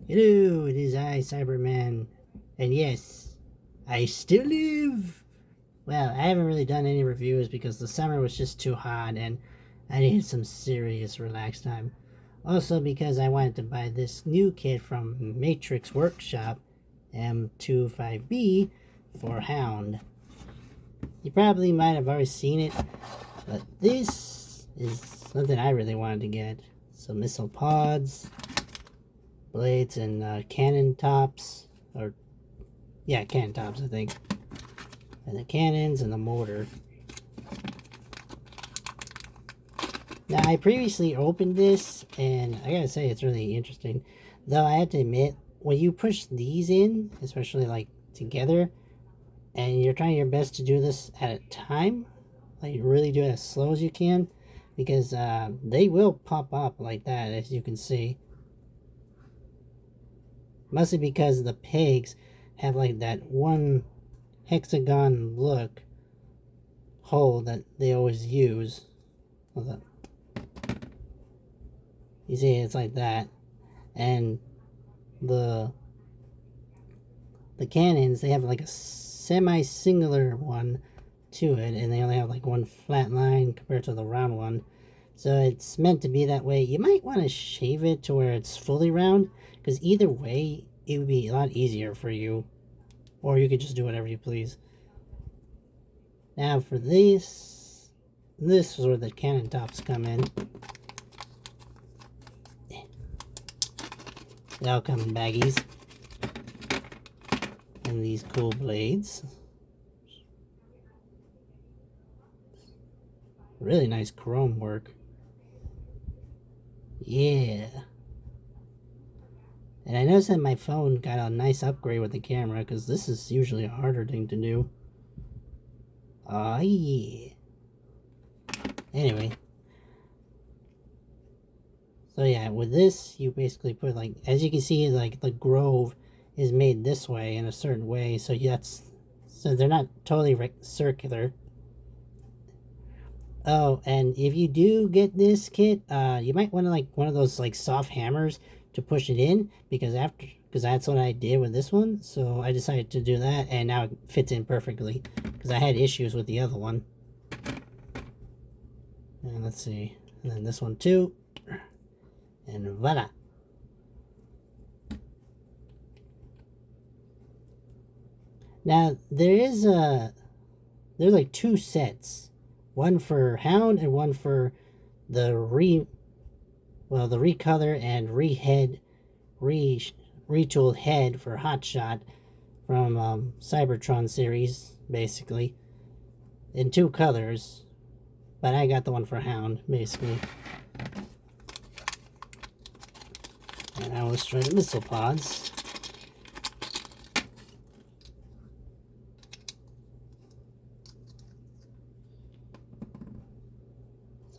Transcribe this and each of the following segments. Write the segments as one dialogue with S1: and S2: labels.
S1: Hello, it is I, Cyberman. And yes, I still live. Well, I haven't really done any reviews because the summer was just too hot and I needed some serious relax time. Also, because I wanted to buy this new kit from Matrix Workshop, M25B, for Hound. You probably might have already seen it, but this is something I really wanted to get. Some missile pods, blades, and cannon tops, or yeah, cannon tops, I think, and the cannons and the motor. Now, I previously opened this, and I gotta say, it's really interesting. Though I have to admit, when you push these in, especially like together, and you're trying your best to do this at a time, like really do it as slow as you can, because they will pop up like that, as you can see. Mostly because the pigs have like that one hexagon look hole that they always use. Hold up. You see, it's like that, and the the cannons, they have like a semi-singular one to it, and they only have like one flat line compared to the round one. So it's meant to be that way. You might want to shave it to where it's fully round, because either way, it would be a lot easier for you. Or you could just do whatever you please. Now for this is where the cannon tops come in. They all come in baggies. And these cool blades. Really nice chrome work. Yeah. And I noticed that my phone got a nice upgrade with the camera, because this is usually a harder thing to do. Aw, yeah. Anyway. So yeah, with this, you basically put like, as you can see, like the grove is made this way in a certain way, so so they're not totally circular. Oh, and if you do get this kit, you might want to like one of those like soft hammers to push it in, because that's what I did with this one. So I decided to do that, and now it fits in perfectly, because I had issues with the other one. And let's see, and then this one too, and voila. Now there's like two sets, one for Hound and one for the the recolor and retooled head for Hotshot from Cybertron series, basically, in two colors. But I got the one for Hound, basically. And now let's try the missile pods.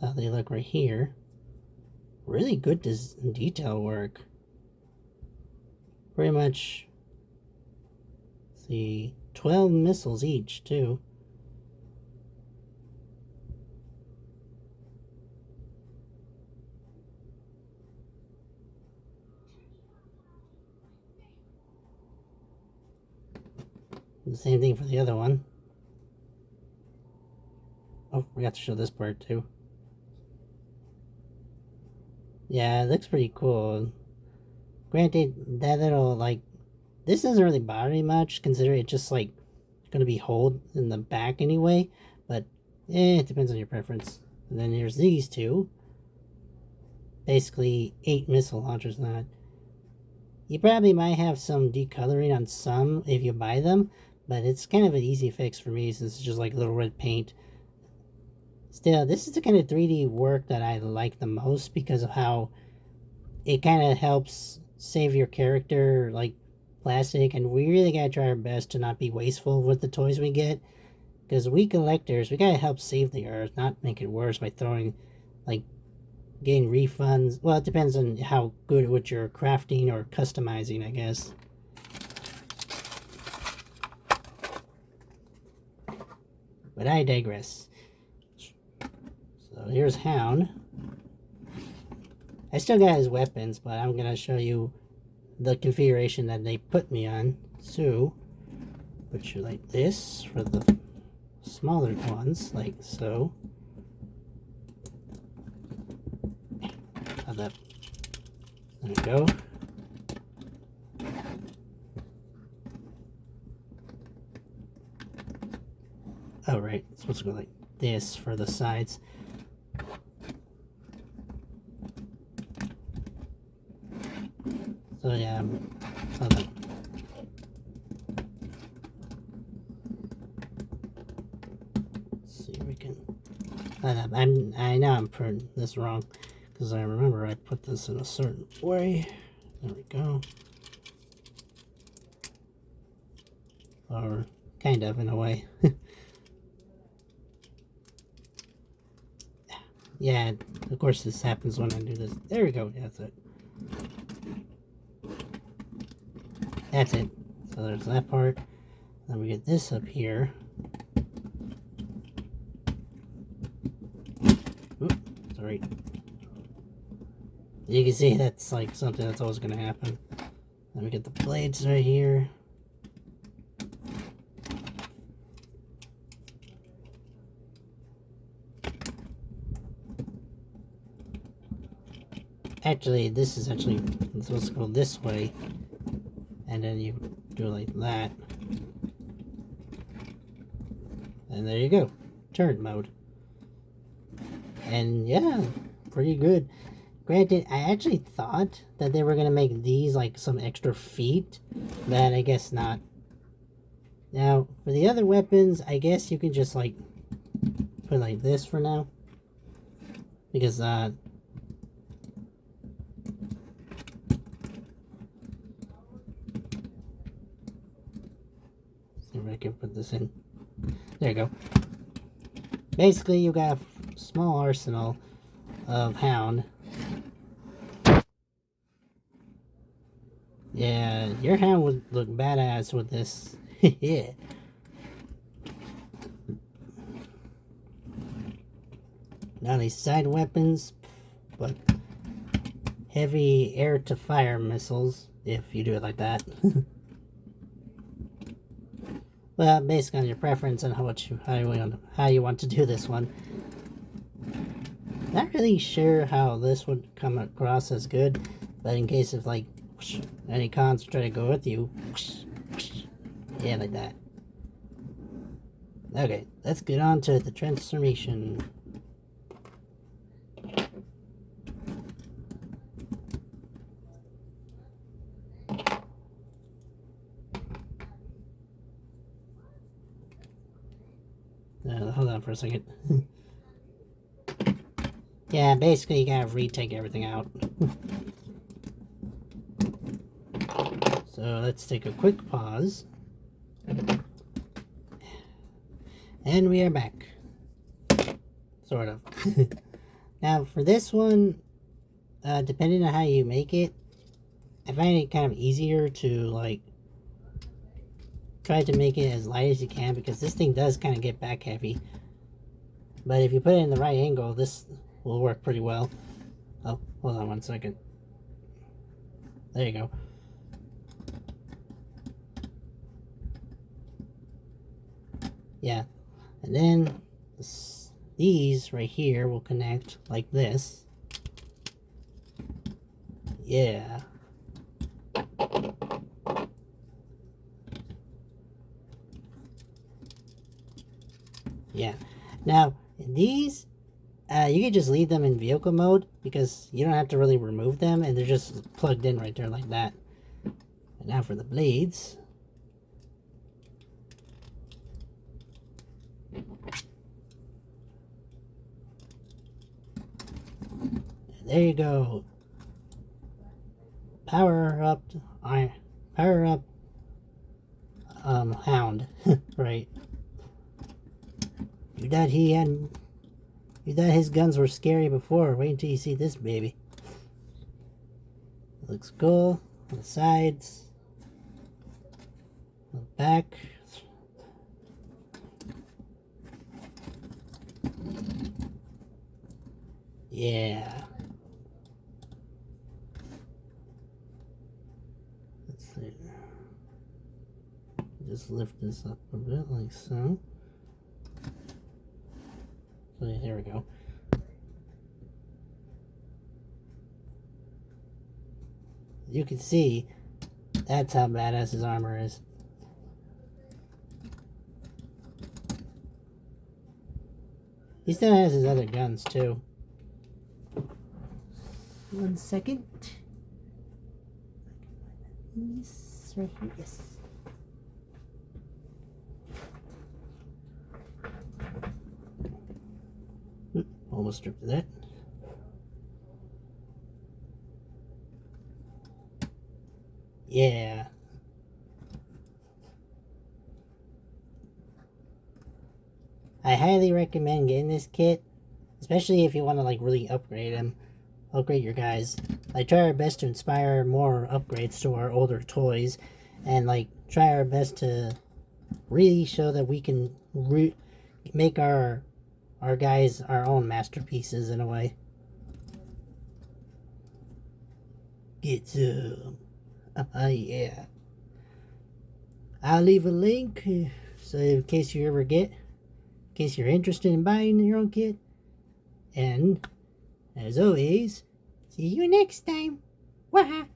S1: That's how they look right here. Really good detail work. Pretty much, see, 12 missiles each, too. The same thing for the other one. Oh, forgot to show this part, too. Yeah, it looks pretty cool. Granted, that little, like, this doesn't really bother me much, considering it's just, like, going to be hold in the back anyway. But, it depends on your preference. And then there's these two. Basically, 8 missile launchers on that. You probably might have some decoloring on some if you buy them, but it's kind of an easy fix for me since it's just like little red paint. Still, this is the kind of 3D work that I like the most, because of how it kind of helps save your character, like, plastic, and we really gotta try our best to not be wasteful with the toys we get, because we collectors, we gotta help save the earth, not make it worse by throwing, like, getting refunds. Well, it depends on how good what you're crafting or customizing, I guess. But I digress. So here's Hound. I still got his weapons, but I'm gonna show you the configuration that they put me on. So put you like this for the smaller ones, like so. There we go. Oh right, it's supposed to go like this for the sides. So yeah, hold on. Let's see if we can. I know I'm putting this wrong because I remember I put this in a certain way. There we go. Or kind of in a way. Yeah, of course this happens when I do this. There we go. That's it. That's it. So there's that part. Then we get this up here. Oop, sorry. You can see that's like something that's always going to happen. Then we get the blades right here. Actually, this is actually supposed to go this way. And then you do like that. And there you go. Turn mode. And yeah, pretty good. Granted, I actually thought that they were going to make these like some extra feet. But I guess not. Now, for the other weapons, I guess you can just like put like this for now. Because, see if I can put this in. There you go. Basically, you got a small arsenal of hound. Yeah, your hound would look badass with this. Yeah. Not only side weapons, but heavy air-to-fire missiles, if you do it like that. Well, based on your preference and how you want to do this one. Not really sure how this would come across as good, but in case of like any cons try to go with you, yeah, like that. Okay, let's get on to the transformation. Hold on for a second. Yeah, basically you gotta retake everything out. So let's take a quick pause. And we are back. Sort of. Now for this one, depending on how you make it, I find it kind of easier to like try to make it as light as you can, because this thing does kind of get back heavy. But if you put it in the right angle, this will work pretty well. Oh, hold on one second. There you go. Yeah. And then these right here will connect like this. Yeah. Yeah. Now, these, you can just leave them in vehicle mode because you don't have to really remove them, and they're just plugged in right there like that. And now for the blades. There you go. Power up, hound. Right. You thought his guns were scary before. Wait until you see this baby. It looks cool. On the sides. On the back. Yeah. Let's see. Just lift this up a bit like so. So yeah, there we go. You can see that's how badass his armor is. He still has his other guns too. 1 second. Yes, right here. Yes. Almost stripped of that. Yeah. I highly recommend getting this kit, especially if you want to like really upgrade him, upgrade your guys. I try our best to inspire more upgrades to our older toys, and like try our best to really show that we can make our guys our own masterpieces in a way. Get some. Yeah. I'll leave a link so in case you ever get. In case you're interested in buying your own kit. And, as always, see you next time. Waha!